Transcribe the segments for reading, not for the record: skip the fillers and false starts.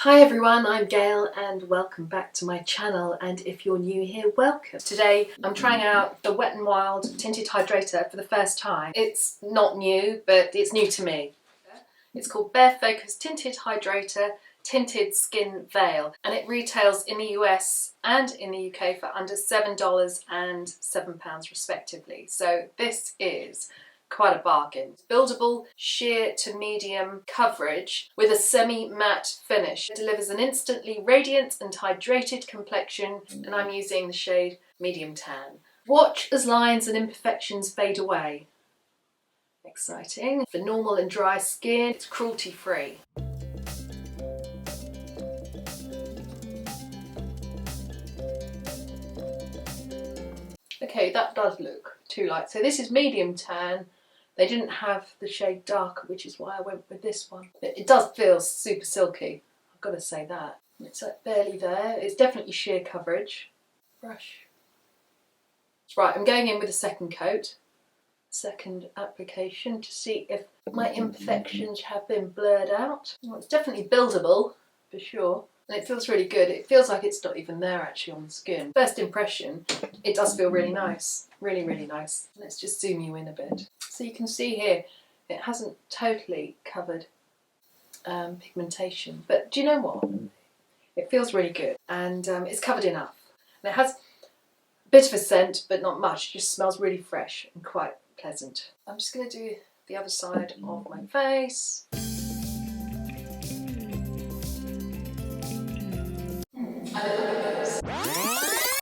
Hi everyone, I'm Gail and welcome back to my channel, and if you're new here, welcome. Today I'm trying out the Wet n Wild Tinted Hydrator for the first time. It's not new, but it's new to me. It's called Bare Focus Tinted Hydrator Tinted Skin Veil, and it retails in the US and in the UK for under $7 and £7 respectively. So this is quite a bargain. Buildable sheer to medium coverage with a semi-matte finish. It delivers an instantly radiant and hydrated complexion, and I'm using the shade medium tan. Watch as lines and imperfections fade away. Exciting. For normal and dry skin, it's cruelty free. Okay, that does look too light. So this is medium tan. They didn't have the shade darker, which is why I went with this one. It does feel super silky, I've got to say that. It's like barely there. It's definitely sheer coverage. Brush. Right, I'm going in with a second coat, second application, to see if my imperfections have been blurred out. Well, it's definitely buildable, for sure. And it feels really good. It feels like it's not even there actually on the skin. First impression, it does feel really nice. Really, really nice. Let's just zoom you in a bit. So you can see here, it hasn't totally covered pigmentation. But do you know what? It feels really good. And it's covered enough. And it has a bit of a scent, but not much. It just smells really fresh and quite pleasant. I'm just going to do the other side of my face.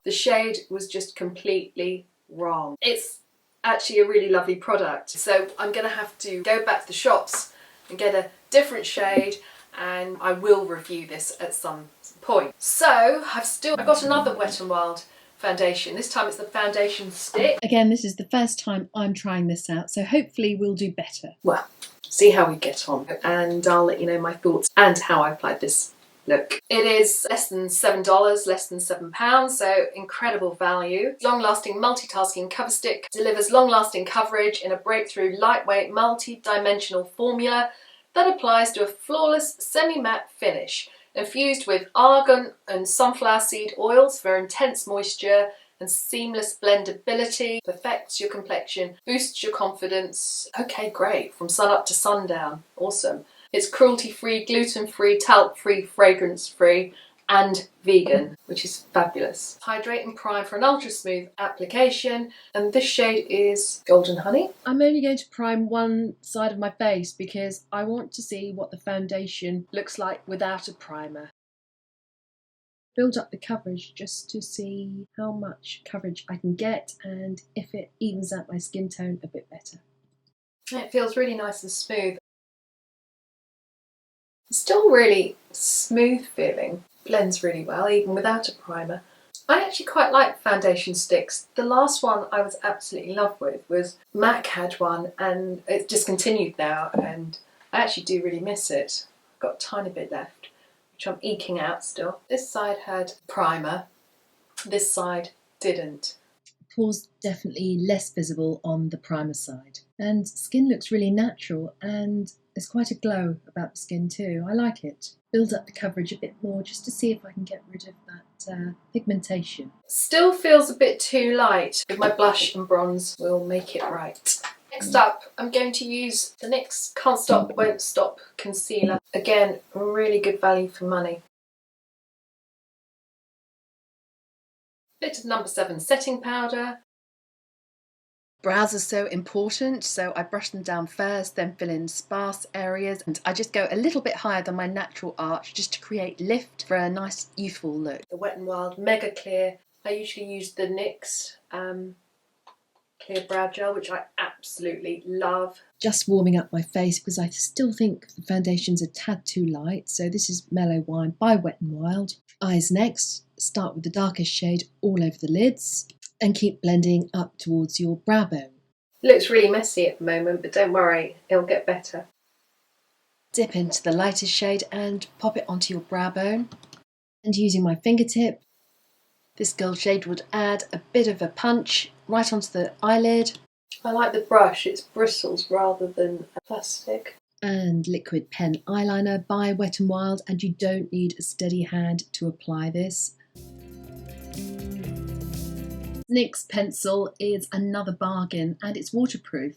The shade was just completely wrong. It's actually a really lovely product, so I'm going to have to go back to the shops and get a different shade, and I will review this at some point. So I've got another Wet n Wild foundation. This time it's the foundation stick. Again, this is the first time I'm trying this out, so hopefully we'll do better. Well, see how we get on, and I'll let you know my thoughts and how I applied this look. It is less than $7, less than £7, so incredible value. Long-lasting multitasking cover stick delivers long-lasting coverage in a breakthrough lightweight multi-dimensional formula that applies to a flawless semi-matte finish, infused with argan and sunflower seed oils for intense moisture and seamless blendability, perfects your complexion, boosts your confidence. Okay, great, from sun up to sundown, awesome. It's cruelty-free, gluten-free, talc-free, fragrance-free, and vegan, which is fabulous. Hydrate and prime for an ultra-smooth application, and this shade is Golden Honey. I'm only going to prime one side of my face because I want to see what the foundation looks like without a primer. Build up the coverage just to see how much coverage I can get and if it evens out my skin tone a bit better. It feels really nice and smooth. Still really smooth feeling, blends really well even without a primer. I actually quite like foundation sticks. The last one I was absolutely in love with was MAC had one, and it's discontinued now, and I actually do really miss it. I've got a tiny bit left, which I'm eking out still. This side had primer, this side didn't. Pores definitely less visible on the primer side, and skin looks really natural, and there's quite a glow about the skin too. I like it. Build up the coverage a bit more just to see if I can get rid of that pigmentation. Still feels a bit too light. With my blush and bronze will make it right. Next up, I'm going to use the NYX Can't Stop Won't Stop Concealer. Again, really good value for money. Bit of number 7 setting powder. Brows are so important, so I brush them down first, then fill in sparse areas, and I just go a little bit higher than my natural arch just to create lift for a nice youthful look. The Wet n Wild Mega Clear. I usually use the NYX Clear Brow Gel, which I absolutely love. Just warming up my face because I still think the foundation's a tad too light, so this is Mellow Wine by Wet n Wild. Eyes next. Start with the darkest shade all over the lids and keep blending up towards your brow bone. It looks really messy at the moment, but don't worry, it'll get better. Dip into the lightest shade and pop it onto your brow bone. And using my fingertip, this gold shade would add a bit of a punch right onto the eyelid. I like the brush, it's bristles rather than a plastic. And liquid pen eyeliner by Wet n Wild, and you don't need a steady hand to apply this. NYX pencil is another bargain and it's waterproof.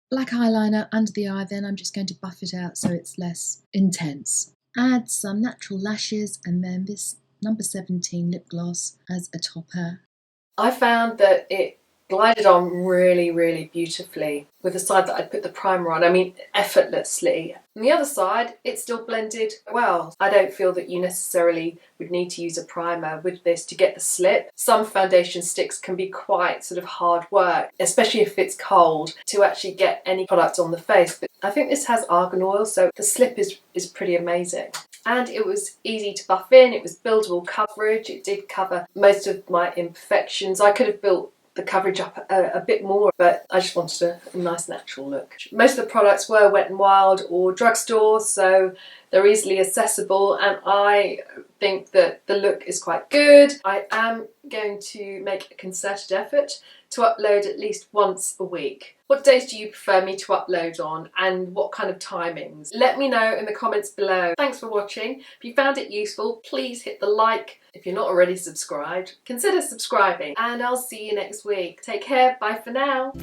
Black eyeliner under the eye, then I'm just going to buff it out so it's less intense. Add some natural lashes and then this number 17 lip gloss as a topper. I found that it glided on really beautifully with the side that I'd put the primer on, I mean effortlessly. On the other side it still blended well. I don't feel that you necessarily would need to use a primer with this to get the slip. Some foundation sticks can be quite sort of hard work, especially if it's cold, to actually get any product on the face, but I think this has argan oil so the slip is pretty amazing. And it was easy to buff in, it was buildable coverage, it did cover most of my imperfections. I could have built the coverage up a bit more, but I just wanted a nice natural look. Most of the products were Wet n Wild or Drugstore, so they're easily accessible and I think that the look is quite good. I am going to make a concerted effort to upload at least once a week. What days do you prefer me to upload on and what kind of timings? Let me know in the comments below. Thanks for watching. If you found it useful, please hit the like. If you're not already subscribed, consider subscribing and I'll see you next week. Take care, bye for now.